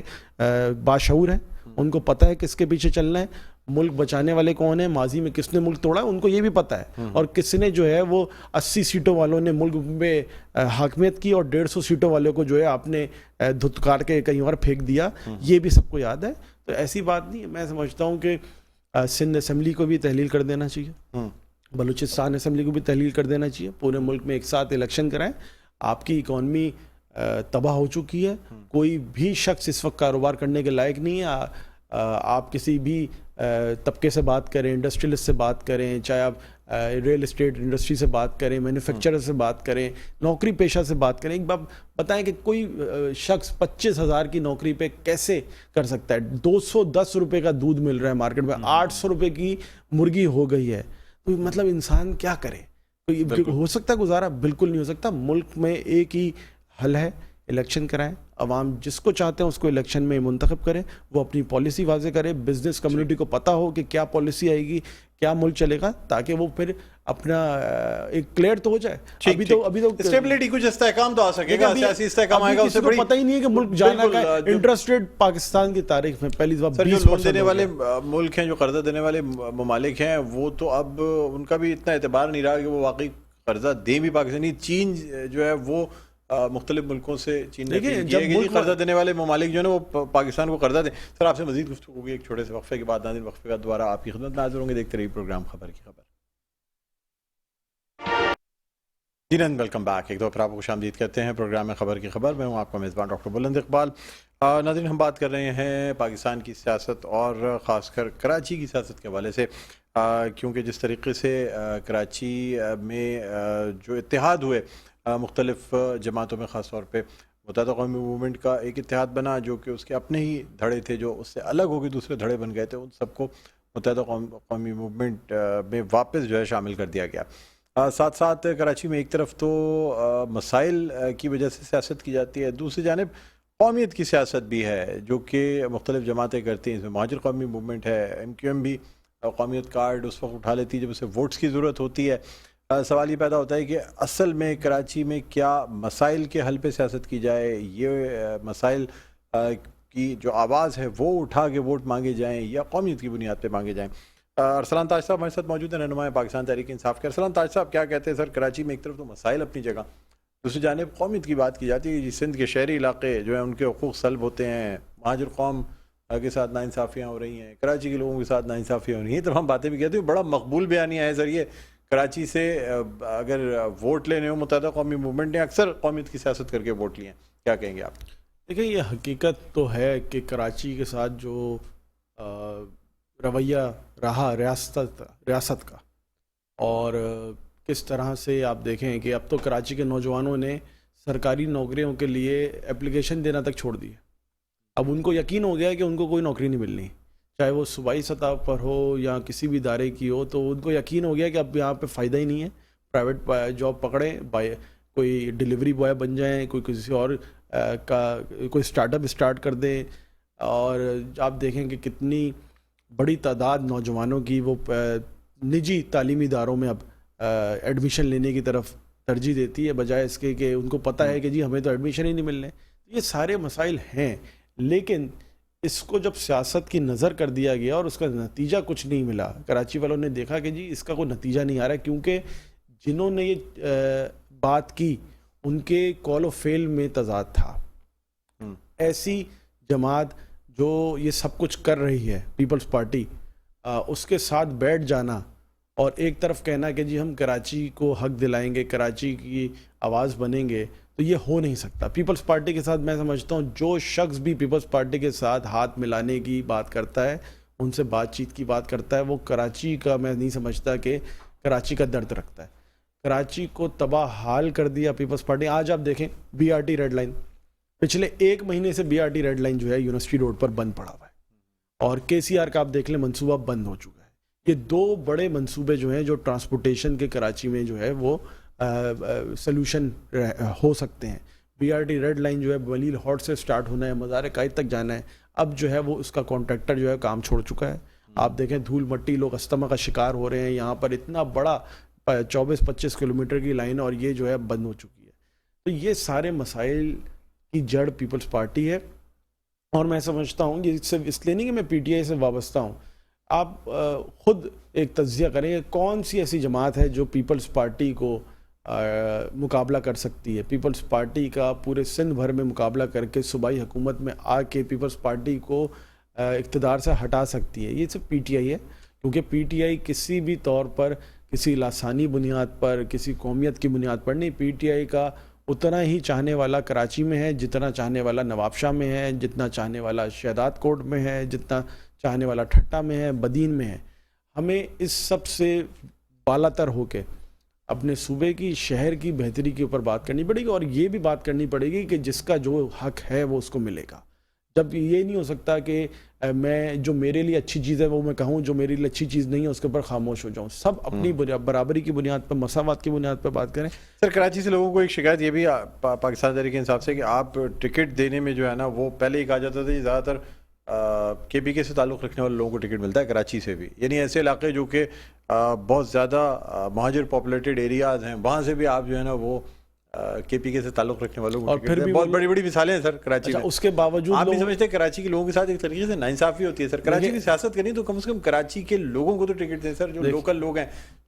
باشعور ہیں، ان کو پتہ ہے کس کے پیچھے چلنا ہے، ملک بچانے والے کون ہیں، ماضی میں کس نے ملک توڑا ان کو یہ بھی پتہ ہے، اور کس نے جو ہے وہ 80 سیٹوں والوں نے ملک میں حاکمیت کی اور 150 سیٹوں والوں کو جو ہے آپ نے دھتکار کے کہیں اور پھینک دیا، یہ بھی سب کو یاد ہے. تو ایسی بات نہیں ہے. میں سمجھتا ہوں کہ سندھ اسمبلی کو بھی تحلیل کر دینا چاہیے، بلوچستان اسمبلی کو بھی تحلیل کر دینا چاہیے، پورے ملک میں ایک ساتھ الیکشن کرائیں. آپ کی اکانومی تباہ ہو چکی ہے، کوئی بھی شخص اس وقت کاروبار کرنے کے لائق نہیں ہے. آپ کسی بھی طبقے سے بات کریں، انڈسٹریلسٹ سے بات کریں، چاہے آپ ریل اسٹیٹ انڈسٹری سے بات کریں، مینوفیکچرر سے بات کریں، نوکری پیشہ سے بات کریں، ایک بات بتائیں کہ کوئی شخص 25,000 کی نوکری پہ کیسے کر سکتا ہے؟ 210 روپے کا دودھ مل رہا ہے مارکیٹ میں، 800 روپے کی مرغی ہو گئی ہے. تو مطلب انسان کیا کرے؟ ہو سکتا ہے گزارا؟ بالکل نہیں ہو سکتا. ملک میں ایک ہی حل ہے، الیکشن کرائیں. عوام جس کو چاہتے ہیں اس کو الیکشن میں منتخب کریں، وہ اپنی پالیسی واضح کرے، بزنس کمیونٹی کو پتہ ہو کہ کیا پالیسی آئے گی، کیا ملک چلے گا، تاکہ وہ پھر اپنا ایک کلیئر تو ہو جائے. ابھی تو اسٹیبلٹی، کچھ استحکام تو آ سکے گا، سیاسی استحکام آئے گا. اس سے بڑی پتہ ہی نہیں ہے کہ ملک جانا کا انٹرسٹ ریٹ پاکستان کی تاریخ میں پہلی دفعہ 20% لون دینے والے ملک ہیں، جو قرضہ دینے والے ممالک ہیں، وہ تو اب ان کا بھی اتنا اعتبار نہیں رہا کہ وہ واقعی قرضہ دیں بھی. پاکستانی چین جو ہے وہ مختلف ملکوں سے چین نے قرضہ دینے والے ممالک جو ہے وہ پاکستان کو قرضہ دیں. سر آپ سے مزید گفتگو ہوگی ایک چھوٹے سے وقفے کے بعد. ناظرین وقفے کا دوبارہ آپ کی خدمت میں حاضر ہوں گے. دیکھتے رہیے پروگرام خبر کی خبر. جی نند، ویلکم بیک. ایک دو پھر آپ کو خوش آمدید کہتے ہیں پروگرام میں خبر کی خبر. میں ہوں آپ کا میزبان ڈاکٹر بلند اقبال. ناظرین ہم بات کر رہے ہیں پاکستان کی سیاست اور خاص کر کراچی کی سیاست کے حوالے سے، کیونکہ جس طریقے سے کراچی میں جو اتحاد ہوئے مختلف جماعتوں میں، خاص طور پہ متحدہ قومی موومنٹ کا ایک اتحاد بنا جو کہ اس کے اپنے ہی دھڑے تھے جو اس سے الگ ہو کے دوسرے دھڑے بن گئے تھے، ان سب کو متحدہ قومی موومنٹ میں واپس جو ہے شامل کر دیا گیا. ساتھ ساتھ کراچی میں ایک طرف تو مسائل کی وجہ سے سیاست کی جاتی ہے، دوسری جانب قومیت کی سیاست بھی ہے جو کہ مختلف جماعتیں کرتی ہیں. اس میں مہاجر قومی موومنٹ ہے، MQM بھی قومیت کارڈ اس وقت اٹھا لیتی ہے جب اسے ووٹس کی ضرورت ہوتی ہے. سوال یہ پیدا ہوتا ہے کہ اصل میں کراچی میں کیا مسائل کے حل پہ سیاست کی جائے، یہ مسائل کی جو آواز ہے وہ اٹھا کے ووٹ مانگے جائیں یا قومیت کی بنیاد پہ مانگے جائیں. ارسلان تاج صاحب ہمارے ساتھ موجود ہیں، رہنمائے پاکستان تحریک انصاف کے. ارسلان تاج صاحب کیا کہتے ہیں سر؟ کراچی میں ایک طرف تو مسائل اپنی جگہ، دوسری جانب قومیت کی بات کی جاتی ہے. جی سندھ کے شہری علاقے جو ہیں ان کے حقوق سلب ہوتے ہیں، مہاجر قوم کے ساتھ ناانصافیاں ہو رہی ہیں، کراچی کے لوگوں کے ساتھ ناانصافیاں ہو رہی ہیں، تمام باتیں بھی کہتے ہیں. بڑا مقبول بیانیہ ہے سر یہ. کراچی سے اگر ووٹ لینے ہو متحدہ قومی موومنٹ نے اکثر قومیت کی سیاست کر کے ووٹ لیے ہیں، کیا کہیں گے آپ؟ دیکھیں یہ حقیقت تو ہے کہ کراچی کے ساتھ جو رویہ رہا ریاست کا، اور کس طرح سے آپ دیکھیں کہ اب تو کراچی کے نوجوانوں نے سرکاری نوکریوں کے لیے اپلیکیشن دینا تک چھوڑ دی. اب ان کو یقین ہو گیا ہے کہ ان کو کوئی نوکری نہیں ملنی، چاہے وہ صوبائی سطح پر ہو یا کسی بھی ادارے کی ہو. تو ان کو یقین ہو گیا کہ اب یہاں پہ فائدہ ہی نہیں ہے. پرائیویٹ جاب پکڑیں، کوئی ڈیلیوری بوائے بن جائیں، کوئی کسی اور کا کوئی اسٹارٹ اپ اسٹارٹ کر دیں. اور آپ دیکھیں کہ کتنی بڑی تعداد نوجوانوں کی وہ نجی تعلیمی اداروں میں اب ایڈمیشن لینے کی طرف ترجیح دیتی ہے، بجائے اس کے کہ ان کو پتہ ہے کہ جی ہمیں تو ایڈمیشن ہی نہیں ملنے. یہ سارے مسائل ہیں، لیکن اس کو جب سیاست کی نظر کر دیا گیا اور اس کا نتیجہ کچھ نہیں ملا، کراچی والوں نے دیکھا کہ جی اس کا کوئی نتیجہ نہیں آ رہا، کیونکہ جنہوں نے یہ بات کی ان کے کال و فیل میں تضاد تھا. ایسی جماعت جو یہ سب کچھ کر رہی ہے پیپلز پارٹی، اس کے ساتھ بیٹھ جانا اور ایک طرف کہنا کہ جی ہم کراچی کو حق دلائیں گے، کراچی کی آواز بنیں گے، تو یہ ہو نہیں سکتا. پیپلز پارٹی کے ساتھ میں سمجھتا ہوں جو شخص بھی پیپلز پارٹی کے ساتھ ہاتھ ملانے کی بات کرتا ہے، ان سے بات چیت کی بات کرتا ہے، وہ کراچی کا میں نہیں سمجھتا کہ کراچی کا درد رکھتا ہے. کراچی کو تباہ حال کر دیا پیپلز پارٹی. آج آپ دیکھیں B R T red line, پچھلے 1 مہینے سے B R T red line جو ہے یونیورسٹی روڈ پر بند پڑا ہوا ہے، اور کے سی آر کا آپ دیکھ لیں منصوبہ بند ہو چکا ہے. یہ 2 بڑے منصوبے جو ہیں جو ٹرانسپورٹیشن کے کراچی میں جو ہے وہ سلوشن ہو سکتے ہیں. B R T red line جو ہے ولیل ہاٹ سے سٹارٹ ہونا ہے، مزار قائد تک جانا ہے. اب جو ہے وہ اس کا کانٹریکٹر جو ہے کام چھوڑ چکا ہے. آپ دیکھیں دھول مٹی، لوگ استما کا شکار ہو رہے ہیں. یہاں پر اتنا بڑا 24-25 کلومیٹر کی لائن اور یہ جو ہے بند ہو چکی ہے. تو یہ سارے مسائل کی جڑ پیپلز پارٹی ہے. اور میں سمجھتا ہوں یہ صرف اس لیے نہیں کہ میں پی ٹی آئی سے وابستہ ہوں، آپ خود ایک تجزیہ کریں کہ کون سی ایسی جماعت ہے جو پیپلز پارٹی کو مقابلہ کر سکتی ہے. پیپلز پارٹی کا پورے سندھ بھر میں مقابلہ کر کے صوبائی حکومت میں آ کے پیپلز پارٹی کو اقتدار سے ہٹا سکتی ہے. یہ صرف پی ٹی آئی ہے، کیونکہ پی ٹی آئی کسی بھی طور پر کسی لاسانی بنیاد پر، کسی قومیت کی بنیاد پر نہیں. پی ٹی آئی کا اتنا ہی چاہنے والا کراچی میں ہے جتنا چاہنے والا نواب شاہ میں ہے، جتنا چاہنے والا شہداد کوٹ میں ہے، جتنا چاہنے والا ٹھٹا میں ہے، بدین میں ہے. ہمیں اس سب سے بالا تر ہو کے اپنے صوبے کی، شہر کی بہتری کے اوپر بات کرنی پڑے گی، اور یہ بھی بات کرنی پڑے گی کہ جس کا جو حق ہے وہ اس کو ملے گا. جب یہ نہیں ہو سکتا کہ میں جو میرے لیے اچھی چیز ہے وہ میں کہوں، جو میرے لیے اچھی چیز نہیں ہے اس کے اوپر خاموش ہو جاؤں. سب اپنی برابری کی بنیاد پر، مساوات کی بنیاد پر بات کریں. سر کراچی سے لوگوں کو ایک شکایت یہ بھی پاکستان تحریک انصاف سے کہ آپ ٹکٹ دینے میں جو ہے نا، وہ پہلے ہی کہا جاتا تھا کہ زیادہ تر کے پی کے سے تعلق رکھنے والے لوگوں کو ٹکٹ ملتا ہے کراچی سے بھی، یعنی ایسے علاقے جو کہ بہت زیادہ مہاجر پاپولیٹڈ ایریاز ہیں، وہاں سے بھی آپ جو ہے نا وہ کے پی کے سے تعلق رکھنے والوں کو ٹکٹ دیں. بہت بڑی بڑی مثالیں ہیں سر کراچی میں. اس کے باوجود آپ نہیں سمجھتے کراچی کے لوگوں کے ساتھ ایک طریقے سے ناانصافی ہوتی ہے سر؟ کراچی کی سیاست کرنی تو کم سے کم کراچی کے لوگوں کو تو ٹکٹ دیں سر، جو لوکل لوگ ہیں،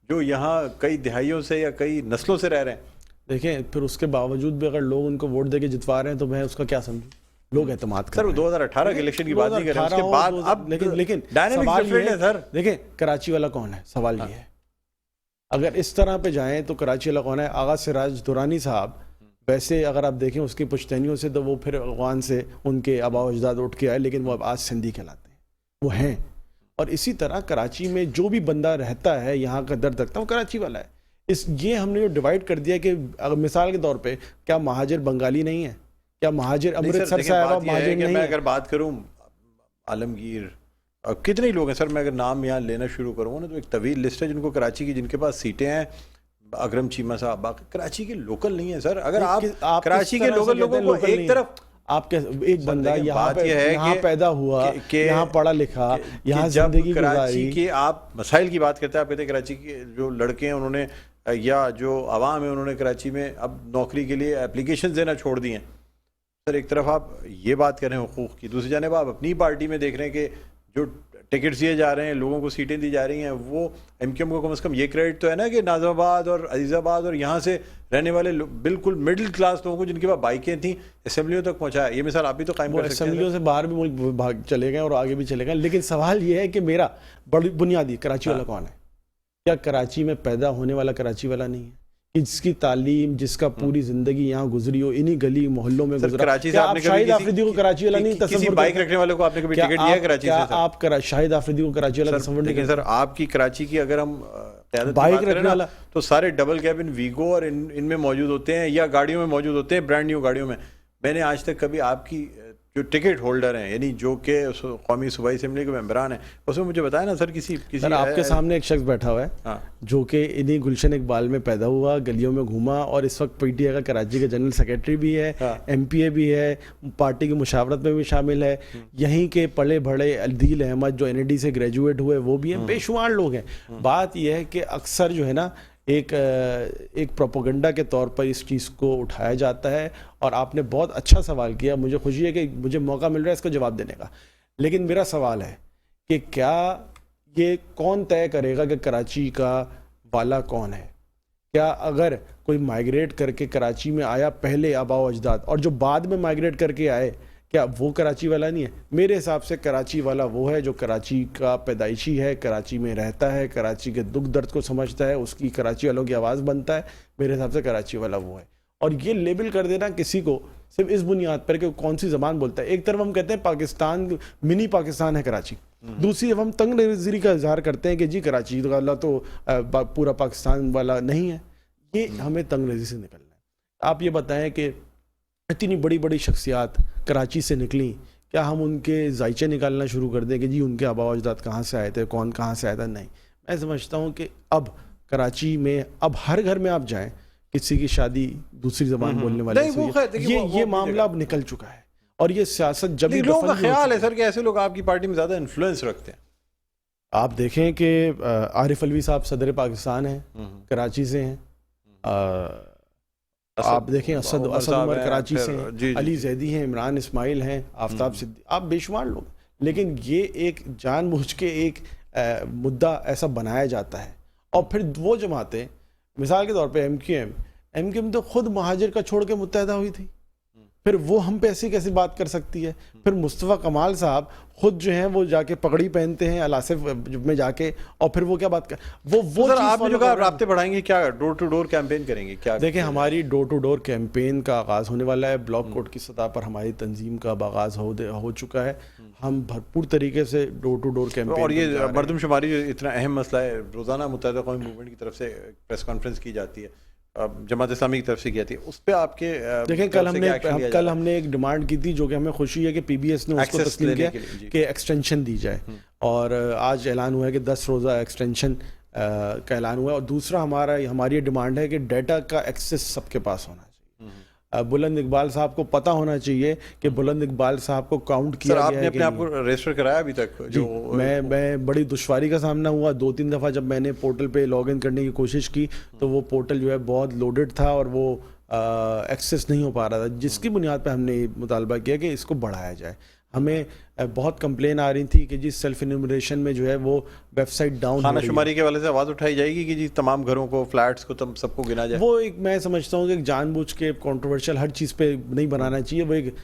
جو یہاں کئی دہائیوں سے یا کئی نسلوں سے رہ رہے ہیں. دیکھیں پھر اس کے باوجود بھی اگر لوگ ان کو ووٹ دے کے جتوا رہے ہیں تو میں اس کا کیا سمجھوں؟ لوگ اعتماد کر رہے ہیں. سر 2018 کے الیکشن کی بات نہیں کر رہے ہیں، اس کے بعد اب لیکن ڈائنامکس ڈفرنٹ ہے سر. دیکھیں کراچی والا کون ہے، سوال یہ ہے. اگر اس طرح پہ جائیں تو کراچی والا کون ہے؟ آغا سراج دورانی صاحب. ویسے اگر آپ دیکھیں اس کی پشتینیوں سے تو وہ پھر افغان سے ان کے آباء و اجداد اٹھ کے آئے، لیکن وہ اب آج سندھی کہلاتے ہیں، وہ ہیں. اور اسی طرح کراچی میں جو بھی بندہ رہتا ہے، یہاں کا درد رکھتا ہے، وہ کراچی والا ہے. یہ ہم نے جو ڈیوائڈ کر دیا کہ مثال کے طور پہ کیا مہاجر بنگالی نہیں ہے؟ کیا مہاجر امرتسر سے آیا مہاجر نہیں ہے؟ میں اگر بات کروں عالمگیر کتنے لوگ ہیں سر، میں اگر نام یہاں لینا شروع کروں نا تو ایک طویل لسٹ ہے جن کو کراچی کی، جن کے پاس سیٹیں ہیں. اکرم چیمہ صاحب باقی کراچی کے لوکل نہیں ہیں سر. اگر آپ کراچی کے لوکل لوگوں کو ایک طرف، آپ کے ایک بندہ یہاں پیدا ہوا، یہاں پڑھا لکھا، یہاں زندگی کراچی کے آپ مسائل کی بات کرتے ہیں، آپ کہتے ہیں کراچی کے جو لڑکے ہیں انہوں نے یا جو عوام ہے انہوں نے کراچی میں اب نوکری کے لیے اپلیکیشن دینا چھوڑ دی ہیں. سر ایک طرف آپ یہ بات کر رہے ہیں حقوق کی، دوسری جانب آپ اپنی پارٹی میں دیکھ رہے ہیں کہ جو ٹکٹس دیے جا رہے ہیں، لوگوں کو سیٹیں دی جا رہی ہیں، وہ ایم کیو ایم کو کم از کم یہ کریڈٹ تو ہے نا کہ ناظم آباد اور عزیز آباد اور یہاں سے رہنے والے بالکل مڈل کلاس لوگوں کو جن کے پاس بائکیں تھیں اسمبلیوں تک پہنچایا. یہ مثال آپ بھی تو قائم کر سکتے ہیں. اسمبلیوں سے باہر بھی ملک بھاگ چلے گئے اور آگے بھی چلے گئے. لیکن سوال یہ ہے کہ میرا بڑی بنیادی کراچی والا کون ہے؟ کیا کراچی میں پیدا ہونے والا کراچی والا نہیں ہے؟ کہ جس کی تعلیم، جس کا پوری زندگی یہاں گزری ہو، انہی گلی محلوں میں گزرا. آپ شاہد آفریدی کو کراچی والا نہیں تصور؟ کسی بائک رکھنے والے کو آپ نے کبھی ٹکٹ دیا ہے کراچی سے؟ کیا آپ شاہد آفریدی کو کراچی والا تصور نہیں؟ لیکن سر آپ کی کراچی کی اگر ہم بائک رکھنے والا تو سارے ڈبل کیبن ویگو اور ان میں موجود ہوتے ہیں یا گاڑیوں میں موجود ہوتے ہیں، برانڈ نیو گاڑیوں میں. میں نے آج تک کبھی آپ کی جو ٹکٹ ہولڈر ہیں، یعنی جو کہ قومی صوبائی اسمبلی کے ممبران ہیں، اس میں مجھے بتایا نا سر کسی آپ کے سامنے ایک شخص بیٹھا ہوا ہے جو کہ انہی گلشن اقبال میں پیدا ہوا، گلیوں میں گھوما، اور اس وقت پی ٹی آئی کا کراچی کا جنرل سیکرٹری بھی ہے، ایم پی اے بھی ہے، پارٹی کی مشاورت میں بھی شامل ہے. یہیں کے پلے بڑے عدیل احمد جو این ای ڈی سے گریجویٹ ہوئے وہ بھی ہیں. بے شمار لوگ ہیں. بات یہ ہے کہ اکثر جو ہے نا ایک پروپیگنڈا کے طور پر اس چیز کو اٹھایا جاتا ہے. اور آپ نے بہت اچھا سوال کیا، مجھے خوشی ہے کہ مجھے موقع مل رہا ہے اس کا جواب دینے کا. لیکن میرا سوال ہے کہ کیا یہ کون طے کرے گا کہ کراچی کا والا کون ہے؟ کیا اگر کوئی مائیگریٹ کر کے کراچی میں آیا پہلے آباء و اجداد، اور جو بعد میں مائیگریٹ کر کے آئے، کیا وہ کراچی والا نہیں ہے؟ میرے حساب سے کراچی والا وہ ہے جو کراچی کا پیدائشی ہے، کراچی میں رہتا ہے، کراچی کے دکھ درد کو سمجھتا ہے، اس کی کراچی والوں کی آواز بنتا ہے. میرے حساب سے کراچی والا وہ ہے. اور یہ لیبل کر دینا کسی کو صرف اس بنیاد پر کہ کون سی زبان بولتا ہے. ایک طرف ہم کہتے ہیں پاکستان منی پاکستان ہے کراچی، دوسری طرف ہم تنگ نظری کا اظہار کرتے ہیں کہ جی کراچی والا تو پورا پاکستان والا نہیں ہے. یہ ہمیں تنگ نظری سے نکلنا ہے. آپ یہ بتائیں کہ اتنی بڑی بڑی شخصیات کراچی سے نکلیں، کیا ہم ان کے ذائچے نکالنا شروع کر دیں کہ جی ان کے آباء و اجداد کہاں سے آئے تھے، کون کہاں سے آیا تھا؟ نہیں. میں سمجھتا ہوں کہ اب کراچی میں اب ہر گھر میں آپ جائیں، کسی کی شادی دوسری زبان بولنے والے سے ہوئی، یہ معاملہ اب نکل چکا ہے. اور یہ سیاست جب لوگوں کا خیال ہے سر کہ ایسے لوگ آپ کی پارٹی میں زیادہ انفلوئنس رکھتے ہیں. آپ دیکھیں کہ عارف علوی صاحب صدر پاکستان ہیں، کراچی سے ہیں. آپ دیکھیں اسد عمر کراچی سے ہیں، علی زیدی ہیں، عمران اسماعیل ہیں، آفتاب صدیقی، آپ بے شمار لوگ. لیکن یہ ایک جان بوجھ کے ایک مدعا ایسا بنایا جاتا ہے. اور پھر وہ جماعتیں، مثال کے طور پہ ایم کیو ایم تو خود مہاجر کا چھوڑ کے متحدہ ہوئی تھی، پھر وہ ہم پہ ایسی کیسی بات کر سکتی ہے؟ پھر مصطفیٰ کمال صاحب خود جو ہیں وہ جا کے پگڑی پہنتے ہیں الاسف میں جا کے، اور پھر وہ کیا بات کر وہ سر آپ جو کہا رابطے بڑھائیں گے، کیا ڈور ٹو ڈور کیمپین کریں گے؟ کیا دیکھیں ہماری ڈور ٹو ڈور کیمپین کا آغاز ہونے والا ہے. بلاک کوٹ کی سطح پر ہماری تنظیم کا آغاز ہو چکا ہے. ہم بھرپور طریقے سے ڈور ٹو ڈور کیمپین. اور یہ مردم شماری جو اتنا اہم مسئلہ ہے، روزانہ متحدہ قومی موومنٹ کی طرف سے پریس کانفرنس کی جاتی ہے، جماعت اسلامی کی طرف سے کی جاتی ہے، اس پہ آپ کے دیکھیں کل ہم نے ایک ڈیمانڈ کی تھی جو کہ ہمیں خوشی ہے کہ پی بی ایس نے اس کو تسلیم کیا کہ ایکسٹینشن دی جائے، اور آج اعلان ہوا ہے کہ 10 روزہ ایکسٹینشن کا اعلان ہوا ہے. اور دوسرا ہماری یہ ڈیمانڈ ہے کہ ڈیٹا کا ایکسیس سب کے پاس ہونا چاہیے. بلند اقبال صاحب کو پتہ ہونا چاہیے کہ بلند اقبال صاحب کو کاؤنٹ کیا گیا ہے. آپ نے اپنے آپ کو رجسٹر کرایا ابھی تک؟ جو میں بڑی دشواری کا سامنا ہوا. 2-3 دفعہ جب میں نے پورٹل پہ لاگ ان کرنے کی کوشش کی تو وہ پورٹل جو ہے بہت لوڈڈ تھا اور وہ ایکسیس نہیں ہو پا رہا تھا، جس کی بنیاد پہ ہم نے مطالبہ کیا کہ اس کو بڑھایا جائے. ہمیں بہت کمپلین آ رہی تھی کہ جی سیلف انیمریشن میں جو ہے وہ ویب سائٹ ڈاؤن. خانہ شماری کے حوالے سے آواز اٹھائی جائے گی کہ جی تمام گھروں کو، فلیٹس کو، سب کو گنا جائے. وہ ایک میں سمجھتا ہوں کہ ایک جان بوجھ کے کنٹروورشل ہر چیز پہ نہیں بنانا چاہیے. وہ ایک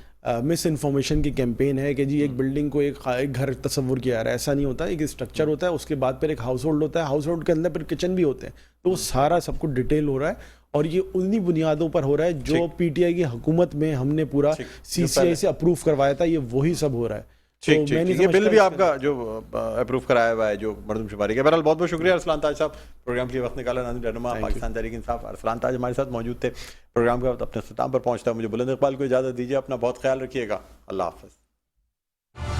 مس انفارمیشن کی کیمپین ہے کہ جی ایک بلڈنگ کو ایک گھر تصور کیا جا رہا ہے. ایسا نہیں ہوتا. ایک اسٹرکچر ہوتا ہے، اس کے بعد پھر ایک ہاؤس ہولڈ ہوتا ہے، ہاؤس ہولڈ کے اندر پھر کچن بھی ہوتے ہیں. تو وہ سارا سب کو ڈیٹیل ہو رہا ہے اور یہ انہی بنیادوں پر ہو رہا ہے جو پی ٹی آئی کی حکومت میں ہم نے پورا سی سی آئی سے اپروو کروایا تھا. یہ وہی سب ہو رہا ہے. یہ بل بھی آپ کا جو اپروو کرایا ہوا ہے جو مردم شماری کا. بہرحال بہت بہت شکریہ ارسلان تاج صاحب، پروگرام کے لیے وقت نکالا. ناظرین رہنما پاکستان تحریک انصاف ارسلان تاج ہمارے ساتھ موجود تھے. پروگرام کا وقت اپنے اختتام پر پہنچتا ہے. مجھے بلند اقبال کو اجازت دیجیے. اپنا بہت خیال رکھیے گا. اللہ حافظ.